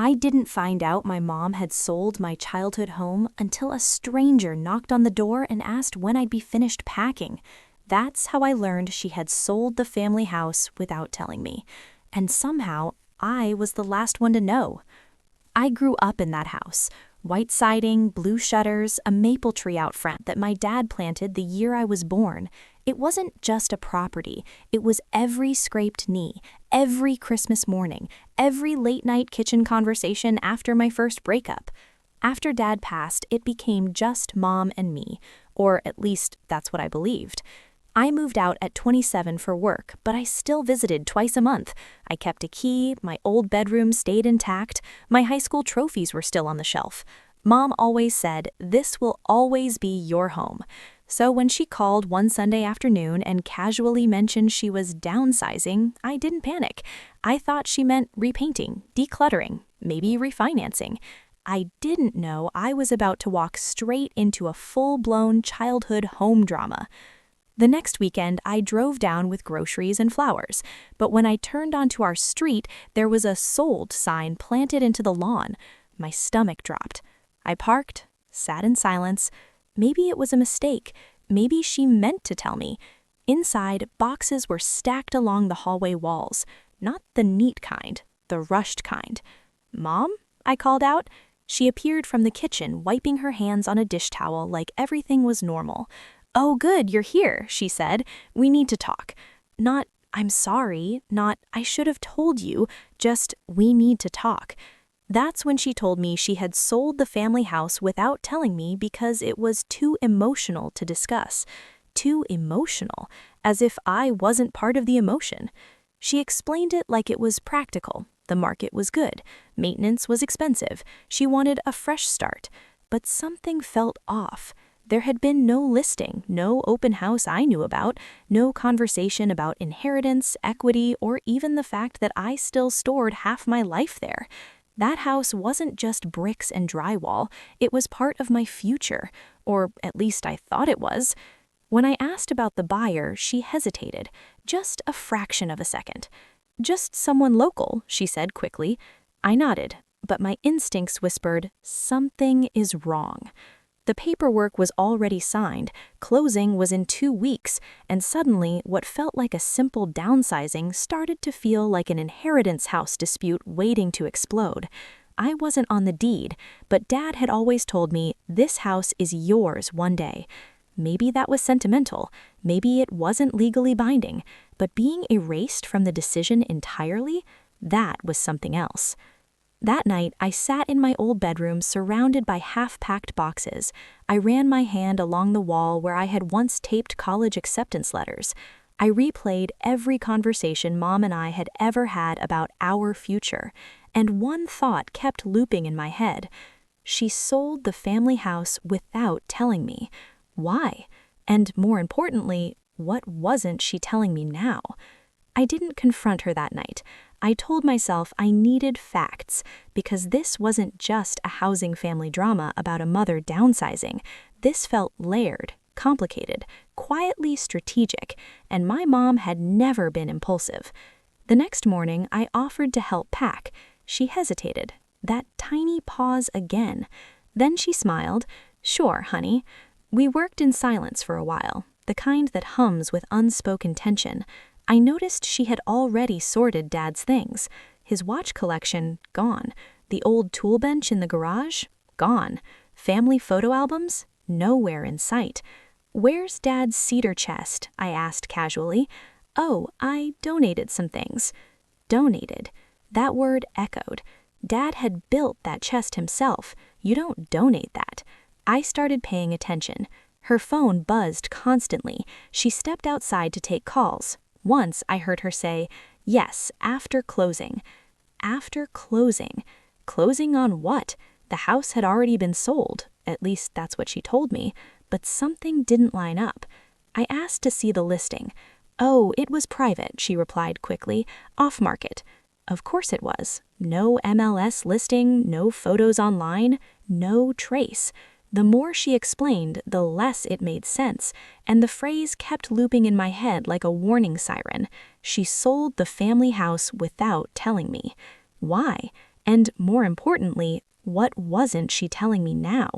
I didn't find out my mom had sold my childhood home until a stranger knocked on the door and asked when I'd be finished packing. That's how I learned she had sold the family house without telling me. And somehow, I was the last one to know. I grew up in that house. White siding, blue shutters, a maple tree out front that my dad planted the year I was born. It wasn't just a property. It was every scraped knee, every Christmas morning, every late-night kitchen conversation after my first breakup. After Dad passed, it became just Mom and me, or at least that's what I believed. I moved out at 27 for work, but I still visited twice a month. I kept a key, my old bedroom stayed intact, my high school trophies were still on the shelf. Mom always said, "This will always be your home." So when she called one Sunday afternoon and casually mentioned she was downsizing, I didn't panic. I thought she meant repainting, decluttering, maybe refinancing. I didn't know I was about to walk straight into a full-blown childhood home drama. The next weekend, I drove down with groceries and flowers, but when I turned onto our street, there was a "sold" sign planted into the lawn. My stomach dropped. I parked, sat in silence. Maybe it was a mistake. Maybe she meant to tell me. Inside, boxes were stacked along the hallway walls. Not the neat kind, the rushed kind. "Mom?" I called out. She appeared from the kitchen, wiping her hands on a dish towel like everything was normal. "Oh, good, you're here," she said. "We need to talk." Not, "I'm sorry," not, "I should have told you," just, "We need to talk." That's when she told me she had sold the family house without telling me because it was too emotional to discuss. Too emotional, as if I wasn't part of the emotion. She explained it like it was practical. The market was good. Maintenance was expensive. She wanted a fresh start. But something felt off. There had been no listing, no open house I knew about, no conversation about inheritance, equity, or even the fact that I still stored half my life there. That house wasn't just bricks and drywall, it was part of my future, or at least I thought it was. When I asked about the buyer, she hesitated, just a fraction of a second. "Just someone local," she said quickly. I nodded, but my instincts whispered, "Something is wrong." The paperwork was already signed, closing was in 2 weeks, and suddenly what felt like a simple downsizing started to feel like an inheritance house dispute waiting to explode. I wasn't on the deed, but Dad had always told me, "This house is yours one day." Maybe that was sentimental, maybe it wasn't legally binding, but being erased from the decision entirely, that was something else. That night, I sat in my old bedroom surrounded by half-packed boxes. I ran my hand along the wall where I had once taped college acceptance letters. I replayed every conversation Mom and I had ever had about our future, and one thought kept looping in my head. She sold the family house without telling me. Why? And more importantly, what wasn't she telling me now? I didn't confront her that night. I told myself I needed facts, because this wasn't just a housing family drama about a mother downsizing. This felt layered, complicated, quietly strategic, and my mom had never been impulsive. The next morning, I offered to help pack. She hesitated. That tiny pause again. Then she smiled. "Sure, honey." We worked in silence for a while, the kind that hums with unspoken tension. I noticed she had already sorted Dad's things. His watch collection, gone. The old tool bench in the garage, gone. Family photo albums, nowhere in sight. "Where's Dad's cedar chest?" I asked casually. "Oh, I donated some things." Donated. That word echoed. Dad had built that chest himself. You don't donate that. I started paying attention. Her phone buzzed constantly. She stepped outside to take calls. Once I heard her say, "Yes, after closing." After closing. Closing on what? The house had already been sold. At least that's what she told me. But something didn't line up. I asked to see the listing. "Oh, it was private," she replied quickly. "Off-market." Of course it was. No MLS listing, no photos online, no trace. The more she explained, the less it made sense, and the phrase kept looping in my head like a warning siren. She sold the family house without telling me. Why? And more importantly, what wasn't she telling me now?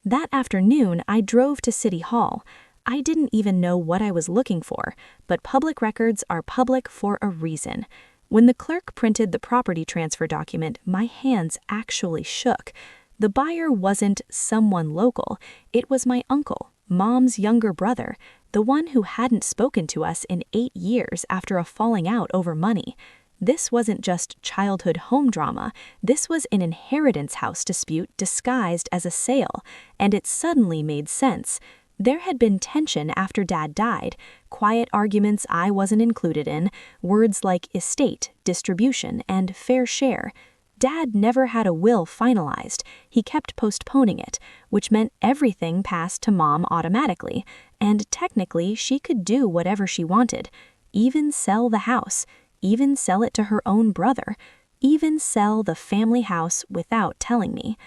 That afternoon, I drove to City Hall. I didn't even know what I was looking for, but public records are public for a reason. When the clerk printed the property transfer document, my hands actually shook. The buyer wasn't someone local. It was my uncle, Mom's younger brother, the one who hadn't spoken to us in 8 years after a falling out over money. This wasn't just childhood home drama. This was an inheritance house dispute disguised as a sale, and it suddenly made sense. There had been tension after Dad died, quiet arguments I wasn't included in, words like estate, distribution, and fair share. Dad never had a will finalized. He kept postponing it, which meant everything passed to Mom automatically, and technically she could do whatever she wanted, even sell the house, even sell it to her own brother, even sell the family house without telling me.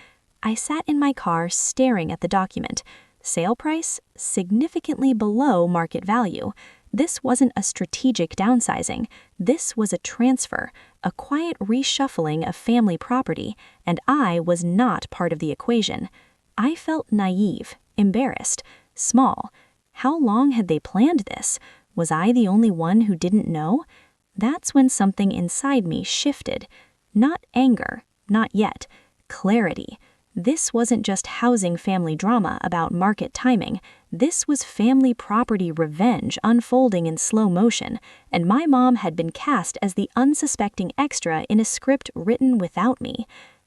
I sat in my car staring at the document. Sale price? Significantly below market value. This wasn't a strategic downsizing. This was a transfer, a quiet reshuffling of family property, and I was not part of the equation. I felt naive, embarrassed, small. How long had they planned this? Was I the only one who didn't know? That's when something inside me shifted. Not anger, not yet. Clarity. This wasn't just housing family drama about market timing. This was family property revenge unfolding in slow motion, and my mom had been cast as the unsuspecting extra in a script written without me.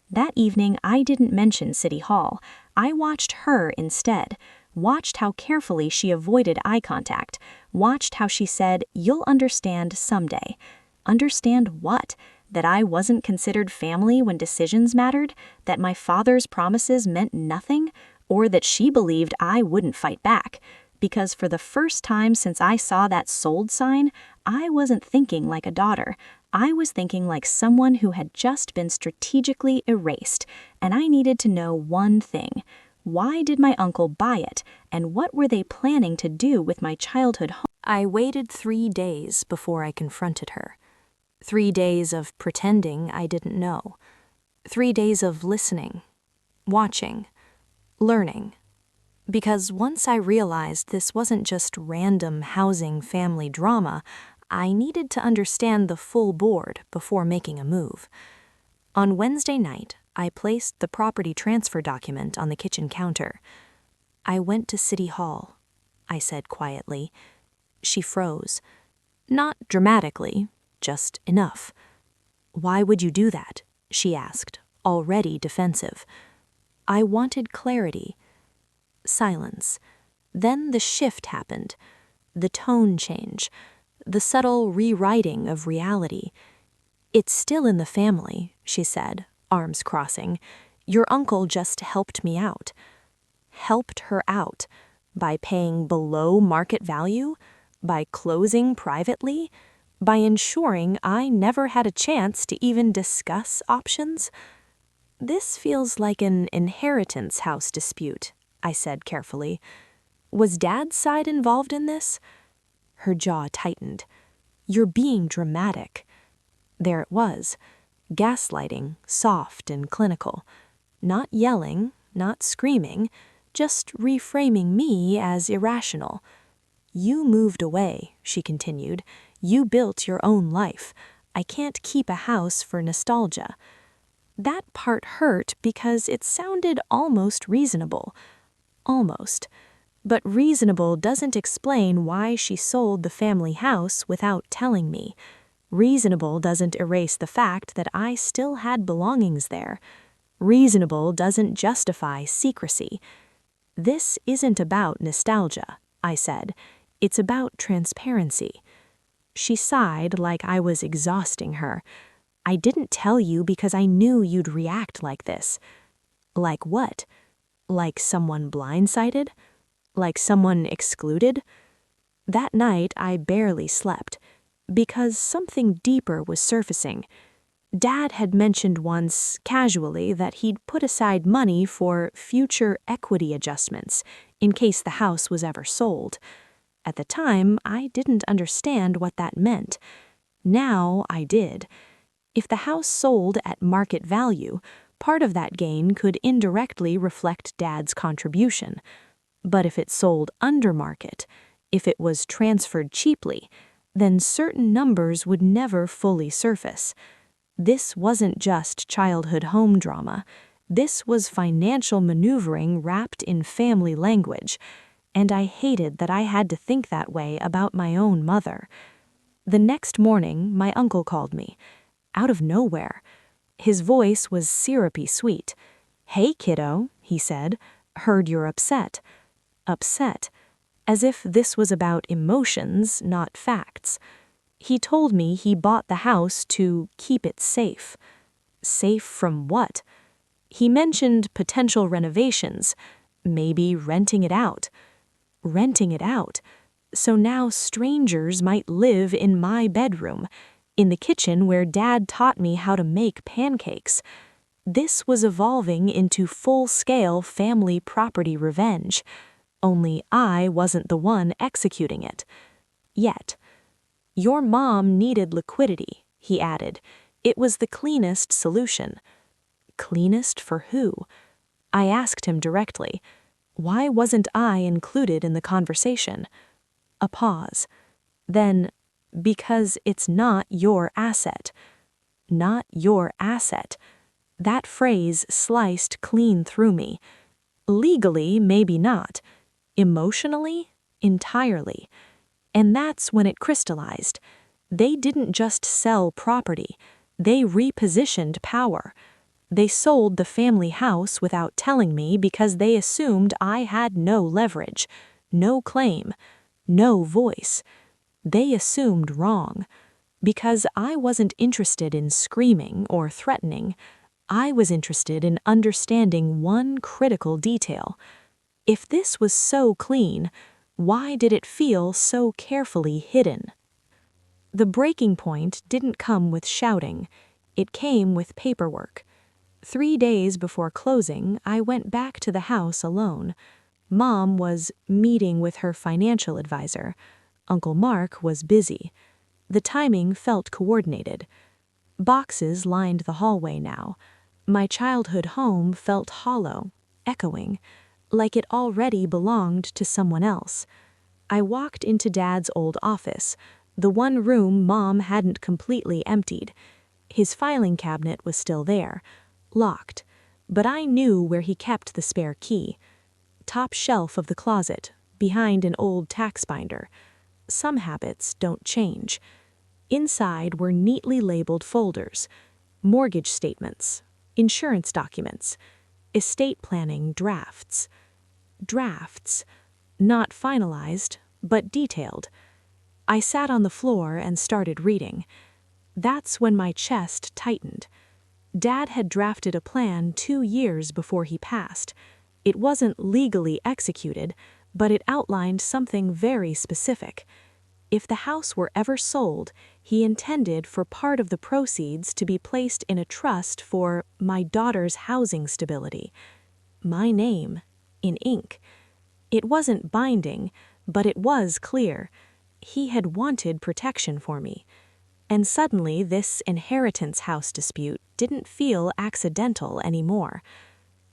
That evening, I didn't mention City Hall. I watched her instead. Watched how carefully she avoided eye contact. Watched how she said, "You'll understand someday." Understand what? That I wasn't considered family when decisions mattered? That my father's promises meant nothing? Or that she believed I wouldn't fight back? Because for the first time since I saw that sold sign, I wasn't thinking like a daughter. I was thinking like someone who had just been strategically erased, and I needed to know one thing. Why did my uncle buy it, and what were they planning to do with my childhood home? I waited 3 days before I confronted her. 3 days of pretending I didn't know. 3 days of listening, watching, learning. Because once I realized this wasn't just random housing family drama, I needed to understand the full board before making a move. On Wednesday night, I placed the property transfer document on the kitchen counter. "I went to City Hall," I said quietly. She froze. Not dramatically, just enough. "Why would you do that?" she asked, already defensive. "I wanted clarity." Silence. Then the shift happened. The tone change. The subtle rewriting of reality. "It's still in the family," she said, arms crossing. "Your uncle just helped me out." Helped her out? By paying below market value? By closing privately? By ensuring I never had a chance to even discuss options? "This feels like an inheritance house dispute," I said carefully. "Was Dad's side involved in this?" Her jaw tightened. "You're being dramatic." There it was. Gaslighting, soft and clinical. Not yelling, not screaming, just reframing me as irrational. "You moved away," she continued. "You built your own life. I can't keep a house for nostalgia." That part hurt because it sounded almost reasonable. Almost. But reasonable doesn't explain why she sold the family house without telling me. Reasonable doesn't erase the fact that I still had belongings there. Reasonable doesn't justify secrecy. "This isn't about nostalgia," I said. "It's about transparency." She sighed like I was exhausting her. "I didn't tell you because I knew you'd react like this." Like what? Like someone blindsided? Like someone excluded? That night I barely slept. Because something deeper was surfacing. Dad had mentioned once, casually, that he'd put aside money for future equity adjustments in case the house was ever sold. At the time, I didn't understand what that meant. Now I did. If the house sold at market value, part of that gain could indirectly reflect Dad's contribution. But if it sold under market, if it was transferred cheaply, then certain numbers would never fully surface. This wasn't just childhood home drama. This was financial maneuvering wrapped in family language, and I hated that I had to think that way about my own mother. The next morning, my uncle called me, out of nowhere. His voice was syrupy sweet. "Hey, kiddo," he said, "heard you're upset." Upset, as if this was about emotions, not facts. He told me he bought the house to keep it safe. Safe from what? He mentioned potential renovations, maybe renting it out. Renting it out. So now strangers might live in my bedroom, in the kitchen where Dad taught me how to make pancakes. This was evolving into full-scale family property revenge. Only I wasn't the one executing it. Yet. Your mom needed liquidity, he added. It was the cleanest solution. Cleanest for who? I asked him directly. Why wasn't I included in the conversation? A pause. Then, because it's not your asset. Not your asset. That phrase sliced clean through me. Legally, maybe not. Emotionally, entirely. And that's when it crystallized. They didn't just sell property. They repositioned power. They sold the family house without telling me because they assumed I had no leverage, no claim, no voice. They assumed wrong. Because I wasn't interested in screaming or threatening, I was interested in understanding one critical detail. If this was so clean, why did it feel so carefully hidden? The breaking point didn't come with shouting. It came with paperwork. 3 days before closing, I went back to the house alone. Mom was meeting with her financial advisor. Uncle Mark was busy. The timing felt coordinated. Boxes lined the hallway now. My childhood home felt hollow, echoing, like it already belonged to someone else. I walked into Dad's old office, the one room Mom hadn't completely emptied. His filing cabinet was still there, locked, but I knew where he kept the spare key. Top shelf of the closet, behind an old tax binder. Some habits don't change. Inside were neatly labeled folders, mortgage statements, insurance documents, estate planning drafts. Drafts, not finalized, but detailed. I sat on the floor and started reading. That's when my chest tightened. Dad had drafted a plan 2 years before he passed. It wasn't legally executed, but it outlined something very specific. If the house were ever sold, he intended for part of the proceeds to be placed in a trust for my daughter's housing stability. My name, in ink. It wasn't binding, but it was clear. He had wanted protection for me. And suddenly this inheritance house dispute didn't feel accidental anymore.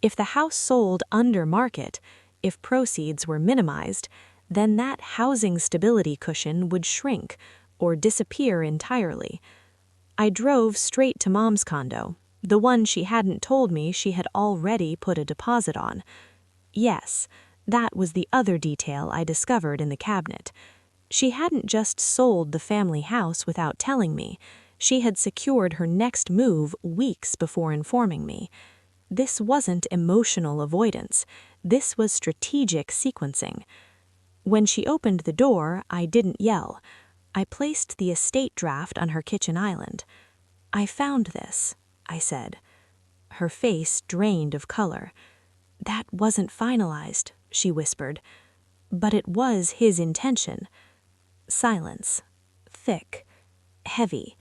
If the house sold under market, if proceeds were minimized, then that housing stability cushion would shrink or disappear entirely. I drove straight to Mom's condo, the one she hadn't told me she had already put a deposit on. Yes, that was the other detail I discovered in the cabinet. She hadn't just sold the family house without telling me. She had secured her next move weeks before informing me. This wasn't emotional avoidance. This was strategic sequencing. When she opened the door, I didn't yell. I placed the estate draft on her kitchen island. "I found this," I said. Her face drained of color. "That wasn't finalized," she whispered. "But it was his intention." Silence. Thick. Heavy.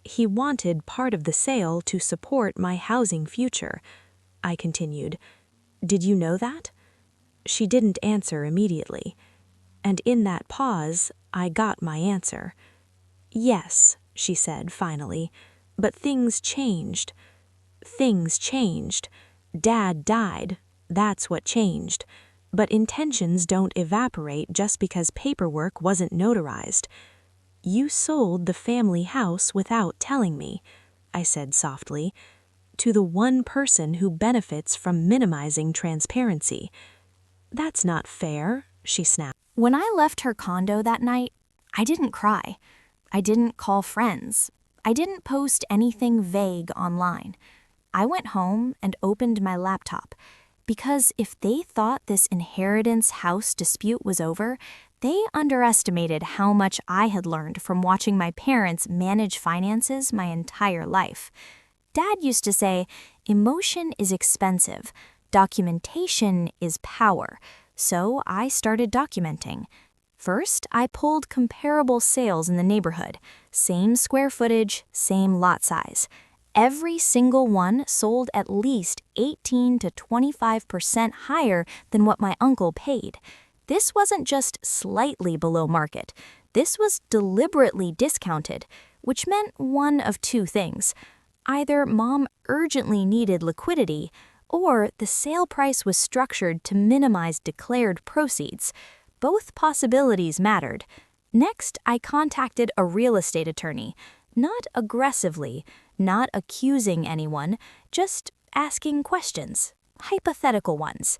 "He wanted part of the sale to support my housing future," I continued. "Did you know that?" She didn't answer immediately. And in that pause, I got my answer. "Yes," she said finally. But things changed. Things changed. Dad died. That's what changed. But intentions don't evaporate just because paperwork wasn't notarized. You sold the family house without telling me, I said softly, to the one person who benefits from minimizing transparency. That's not fair, she snapped. When I left her condo that night, I didn't cry. I didn't call friends. I didn't post anything vague online. I went home and opened my laptop, because if they thought this inheritance house dispute was over, they underestimated how much I had learned from watching my parents manage finances my entire life. Dad used to say, emotion is expensive, documentation is power, so I started documenting. First, I pulled comparable sales in the neighborhood, same square footage, same lot size. Every single one sold at least 18 to 25% higher than what my uncle paid. This wasn't just slightly below market. This was deliberately discounted, which meant one of two things. Either Mom urgently needed liquidity, or the sale price was structured to minimize declared proceeds. Both possibilities mattered. Next, I contacted a real estate attorney, not aggressively, not accusing anyone, just asking questions, hypothetical ones.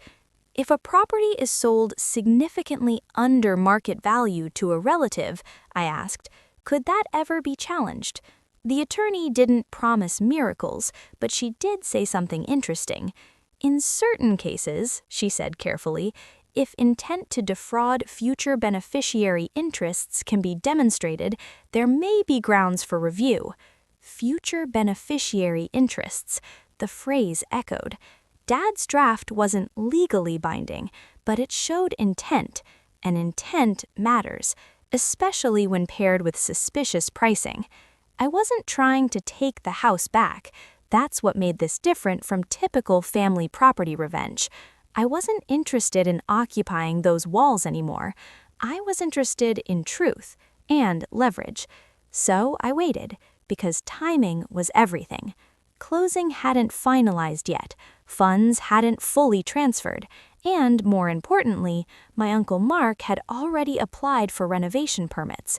If a property is sold significantly under market value to a relative, I asked, could that ever be challenged? The attorney didn't promise miracles, but she did say something interesting. In certain cases, she said carefully, if intent to defraud future beneficiary interests can be demonstrated, there may be grounds for review. Future beneficiary interests, the phrase echoed. Dad's draft wasn't legally binding, but it showed intent, and intent matters, especially when paired with suspicious pricing. I wasn't trying to take the house back. That's what made this different from typical family property revenge. I wasn't interested in occupying those walls anymore. I was interested in truth and leverage. So I waited, because timing was everything. Closing hadn't finalized yet, funds hadn't fully transferred, and more importantly, my Uncle Mark had already applied for renovation permits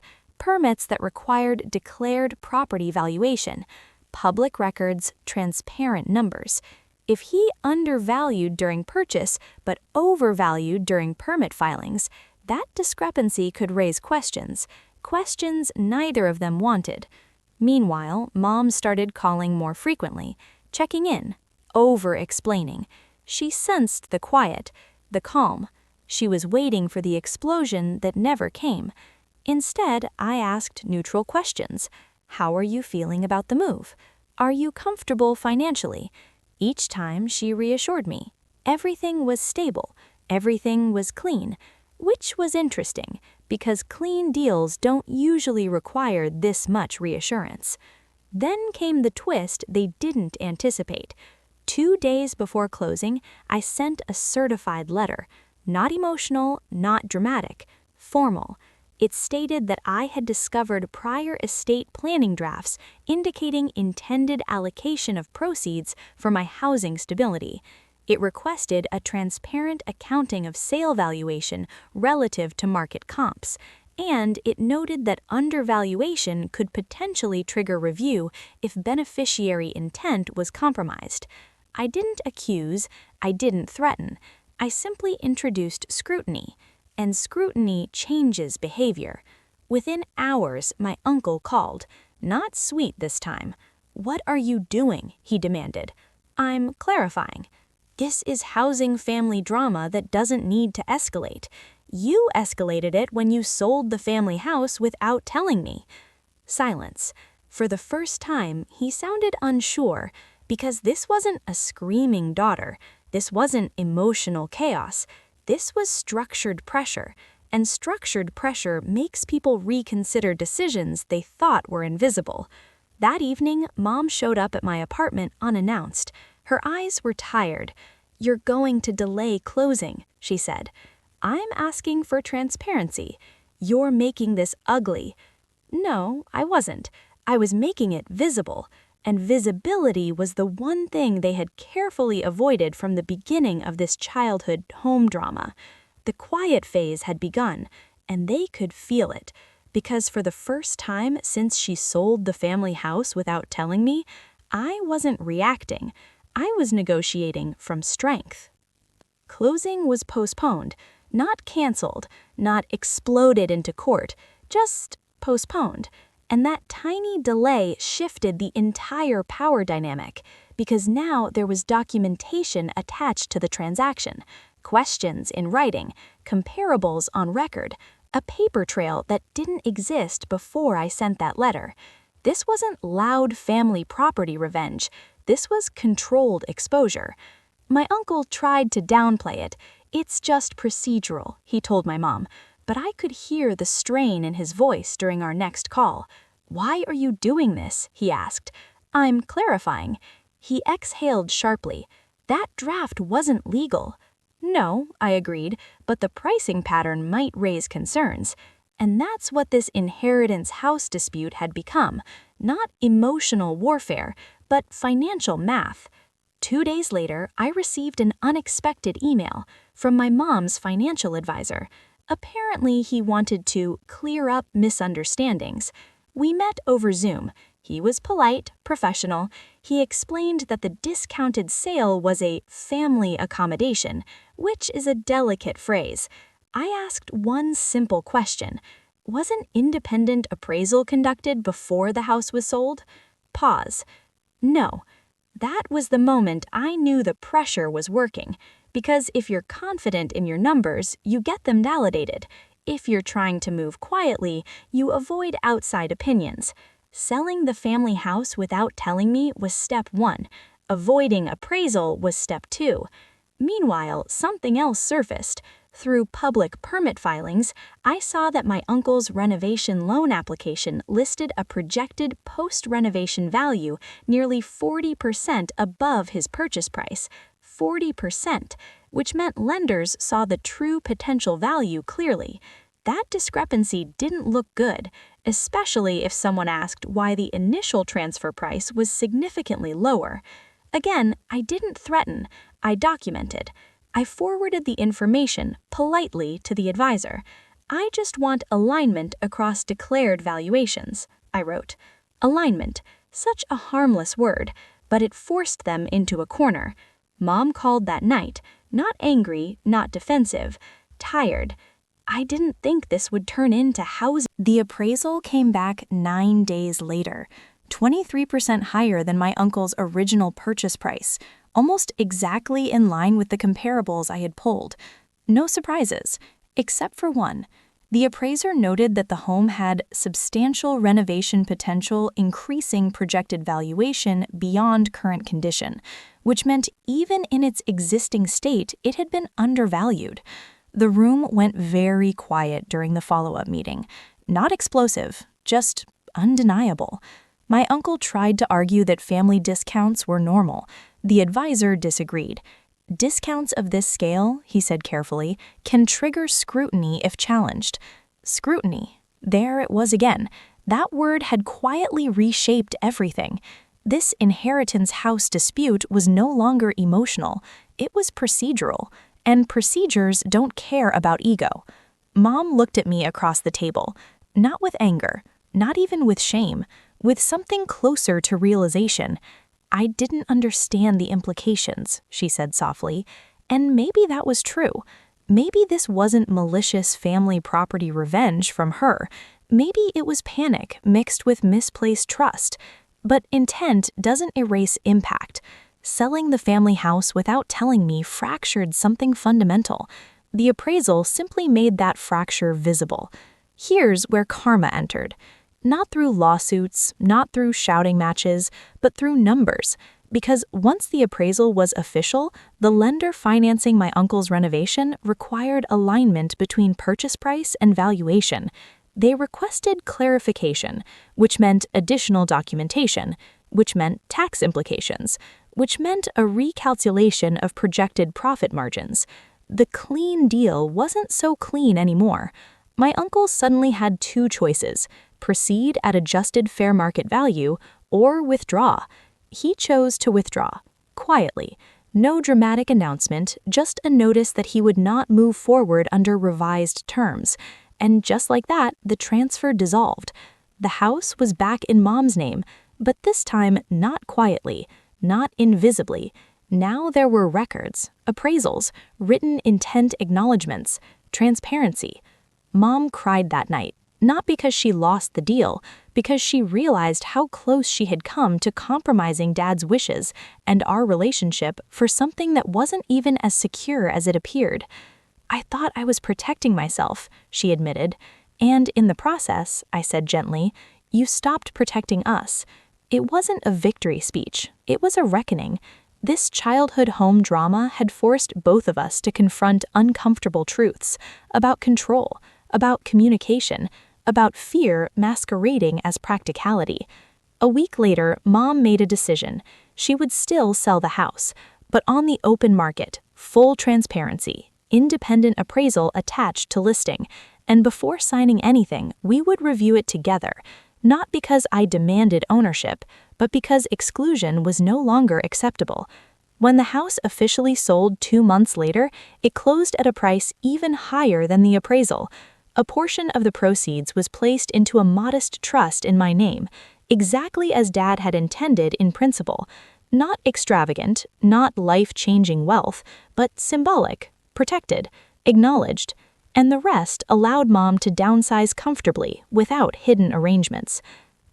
that required declared property valuation, public records, transparent numbers. If he undervalued during purchase but overvalued during permit filings, that discrepancy could raise questions neither of them wanted. Meanwhile, Mom started calling more frequently, checking in, over-explaining. She sensed the quiet, the calm. She was waiting for the explosion that never came. Instead, I asked neutral questions. How are you feeling about the move? Are you comfortable financially? Each time she reassured me. Everything was stable. Everything was clean. Which was interesting, because clean deals don't usually require this much reassurance. Then came the twist they didn't anticipate. 2 days before closing, I sent a certified letter. Not emotional, not dramatic, formal. It stated that I had discovered prior estate planning drafts indicating intended allocation of proceeds for my housing stability. It requested a transparent accounting of sale valuation relative to market comps, and it noted that undervaluation could potentially trigger review if beneficiary intent was compromised. I didn't accuse, I didn't threaten. I simply introduced scrutiny. And scrutiny changes behavior. Within hours, my uncle called. Not sweet this time. "What are you doing?" he demanded. "I'm clarifying. This is housing family drama that doesn't need to escalate. You escalated it when you sold the family house without telling me." Silence. For the first time, he sounded unsure, because this wasn't a screaming daughter. This wasn't emotional chaos. This was structured pressure, and structured pressure makes people reconsider decisions they thought were invisible. That evening, Mom showed up at my apartment unannounced. Her eyes were tired. "You're going to delay closing," she said. "I'm asking for transparency. You're making this ugly." No, I wasn't. I was making it visible. and visibility was the one thing they had carefully avoided from the beginning of this childhood home drama. The quiet phase had begun, and they could feel it, because for the first time since she sold the family house without telling me, I wasn't reacting. I was negotiating from strength. Closing was postponed, not canceled, not exploded into court, just postponed. And that tiny delay shifted the entire power dynamic, because now there was documentation attached to the transaction, questions in writing, comparables on record, a paper trail that didn't exist before I sent that letter. This wasn't loud family property revenge. This was controlled exposure. My uncle tried to downplay it. It's just procedural, he told my mom, but I could hear the strain in his voice during our next call. Why are you doing this? He asked. I'm clarifying. He exhaled sharply. That draft wasn't legal. No, I agreed, but the pricing pattern might raise concerns. And that's what this inheritance house dispute had become, not emotional warfare, but financial math. 2 days later, I received an unexpected email from my mom's financial advisor. Apparently, he wanted to clear up misunderstandings. We met over Zoom. He was polite, professional. He explained that the discounted sale was a family accommodation, which is a delicate phrase. I asked one simple question. Was an independent appraisal conducted before the house was sold? Pause. No. That was the moment I knew the pressure was working, because if you're confident in your numbers, you get them validated. If you're trying to move quietly, you avoid outside opinions. Selling the family house without telling me was step 1. Avoiding appraisal was step 2. Meanwhile, something else surfaced. Through public permit filings, I saw that my uncle's renovation loan application listed a projected post-renovation value nearly 40% above his purchase price. 40%, which meant lenders saw the true potential value clearly. That discrepancy didn't look good, especially if someone asked why the initial transfer price was significantly lower. Again, I didn't threaten, I documented. I forwarded the information politely to the advisor. I just want alignment across declared valuations, I wrote. Alignment, such a harmless word, but it forced them into a corner. Mom called that night, not angry, not defensive, tired. I didn't think this would turn into housing. The appraisal came back 9 days later, 23% higher than my uncle's original purchase price, almost exactly in line with the comparables I had pulled. No surprises, except for one. The appraiser noted that the home had substantial renovation potential, increasing projected valuation beyond current condition, which meant even in its existing state, it had been undervalued. The room went very quiet during the follow-up meeting. Not explosive, just undeniable. My uncle tried to argue that family discounts were normal. The advisor disagreed. Discounts of this scale, he said carefully, can trigger scrutiny if challenged. Scrutiny. There it was again. That word had quietly reshaped everything. This inheritance house dispute was no longer emotional. It was procedural. And procedures don't care about ego. Mom looked at me across the table, not with anger, not even with shame, with something closer to realization. I didn't understand the implications, she said softly, and maybe that was true. Maybe this wasn't malicious family property revenge from her. Maybe it was panic mixed with misplaced trust. But intent doesn't erase impact. Selling the family house without telling me fractured something fundamental. The appraisal simply made that fracture visible. Here's where karma entered. Not through lawsuits, not through shouting matches, but through numbers. Because once the appraisal was official, the lender financing my uncle's renovation required alignment between purchase price and valuation. They requested clarification, which meant additional documentation, which meant tax implications, which meant a recalculation of projected profit margins. The clean deal wasn't so clean anymore. My uncle suddenly had 2 choices: proceed at adjusted fair market value or withdraw. He chose to withdraw, quietly. No dramatic announcement, just a notice that he would not move forward under revised terms. And just like that, the transfer dissolved. The house was back in Mom's name, but this time not quietly, not invisibly. Now there were records, appraisals, written intent acknowledgments, transparency. Mom cried that night, not because she lost the deal, because she realized how close she had come to compromising Dad's wishes and our relationship for something that wasn't even as secure as it appeared. "I thought I was protecting myself," she admitted. "And in the process," I said gently, "you stopped protecting us." It wasn't a victory speech. It was a reckoning. This childhood home drama had forced both of us to confront uncomfortable truths about control, about communication, about fear masquerading as practicality. A week later, Mom made a decision. She would still sell the house, but on the open market, full transparency, independent appraisal attached to listing, and before signing anything, we would review it together, not because I demanded ownership, but because exclusion was no longer acceptable. When the house officially sold 2 months later, it closed at a price even higher than the appraisal. A portion of the proceeds was placed into a modest trust in my name, exactly as Dad had intended in principle. Not extravagant, not life-changing wealth, but symbolic, protected, acknowledged. And the rest allowed Mom to downsize comfortably without hidden arrangements.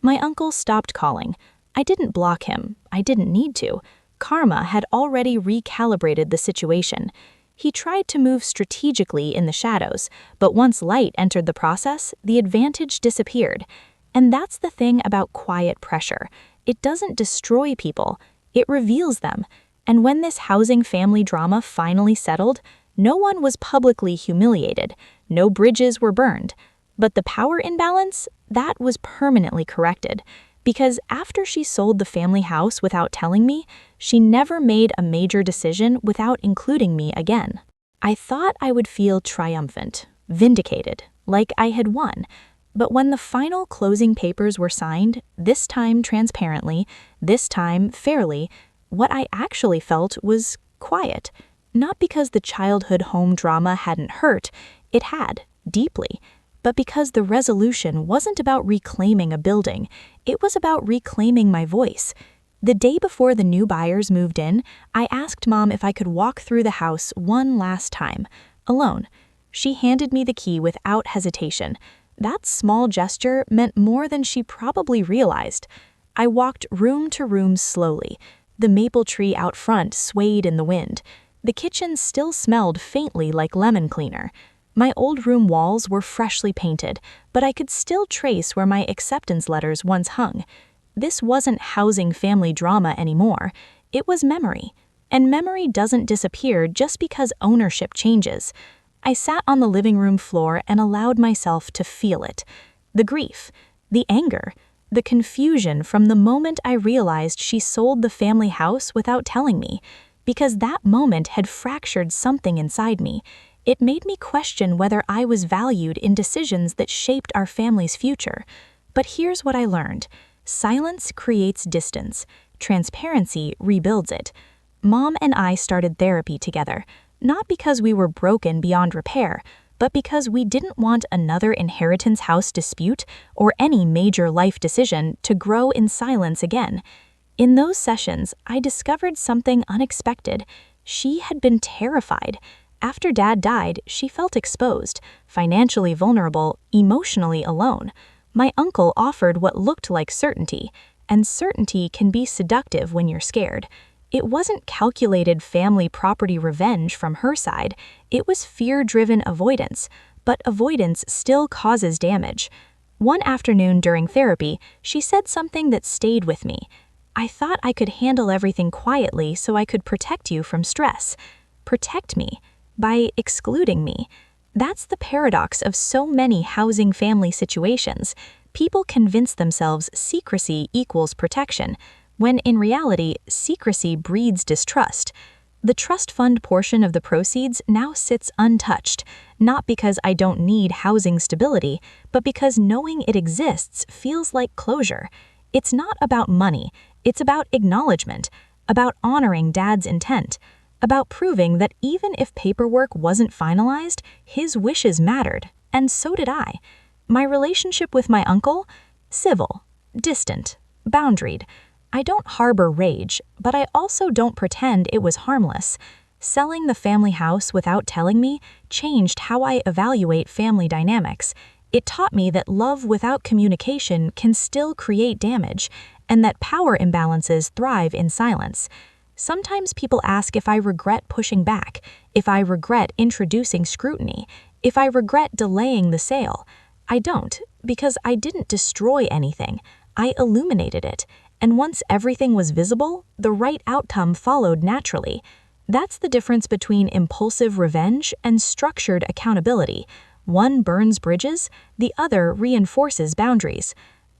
My uncle stopped calling. I didn't block him. I didn't need to. Karma had already recalibrated the situation. He tried to move strategically in the shadows, but once light entered the process, the advantage disappeared. And that's the thing about quiet pressure. It doesn't destroy people, it reveals them. And when this housing family drama finally settled, no one was publicly humiliated, no bridges were burned. But the power imbalance, that was permanently corrected. Because after she sold the family house without telling me, she never made a major decision without including me again. I thought I would feel triumphant, vindicated, like I had won. But when the final closing papers were signed, this time transparently, this time fairly, what I actually felt was quiet. Not because the childhood home drama hadn't hurt, it had, deeply. But because the resolution wasn't about reclaiming a building, it was about reclaiming my voice. The day before the new buyers moved in, I asked Mom if I could walk through the house one last time, alone. She handed me the key without hesitation. That small gesture meant more than she probably realized. I walked room to room slowly. The maple tree out front swayed in the wind. The kitchen still smelled faintly like lemon cleaner. My old room walls were freshly painted, but I could still trace where my acceptance letters once hung. This wasn't housing family drama anymore. It was memory. And memory doesn't disappear just because ownership changes. I sat on the living room floor and allowed myself to feel it. The grief, the anger, the confusion from the moment I realized she sold the family house without telling me. Because that moment had fractured something inside me. It made me question whether I was valued in decisions that shaped our family's future. But here's what I learned. Silence creates distance. Transparency rebuilds it. Mom and I started therapy together, not because we were broken beyond repair, but because we didn't want another inheritance house dispute or any major life decision to grow in silence again. In those sessions, I discovered something unexpected. She had been terrified. After Dad died, she felt exposed, financially vulnerable, emotionally alone. My uncle offered what looked like certainty, and certainty can be seductive when you're scared. It wasn't calculated family property revenge from her side, it was fear-driven avoidance, but avoidance still causes damage. One afternoon during therapy, she said something that stayed with me. "I thought I could handle everything quietly so I could protect you from stress." Protect me. By excluding me. That's the paradox of so many housing family situations. People convince themselves secrecy equals protection, when in reality, secrecy breeds distrust. The trust fund portion of the proceeds now sits untouched, not because I don't need housing stability, but because knowing it exists feels like closure. It's not about money, it's about acknowledgement, about honoring Dad's intent, about proving that even if paperwork wasn't finalized, his wishes mattered, and so did I. My relationship with my uncle? Civil, distant, boundaried. I don't harbor rage, but I also don't pretend it was harmless. Selling the family house without telling me changed how I evaluate family dynamics. It taught me that love without communication can still create damage, and that power imbalances thrive in silence. Sometimes people ask if I regret pushing back, if I regret introducing scrutiny, if I regret delaying the sale. I don't, because I didn't destroy anything. I illuminated it, and once everything was visible, the right outcome followed naturally. That's the difference between impulsive revenge and structured accountability. One burns bridges, the other reinforces boundaries.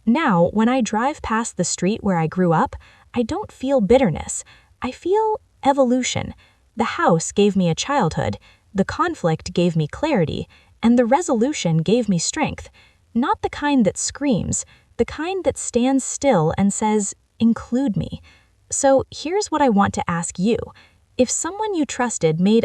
Now, when I drive past the street where I grew up, I don't feel bitterness. I feel evolution. The house gave me a childhood, the conflict gave me clarity, and the resolution gave me strength. Not the kind that screams, the kind that stands still and says, "Include me." So here's what I want to ask you. If someone you trusted made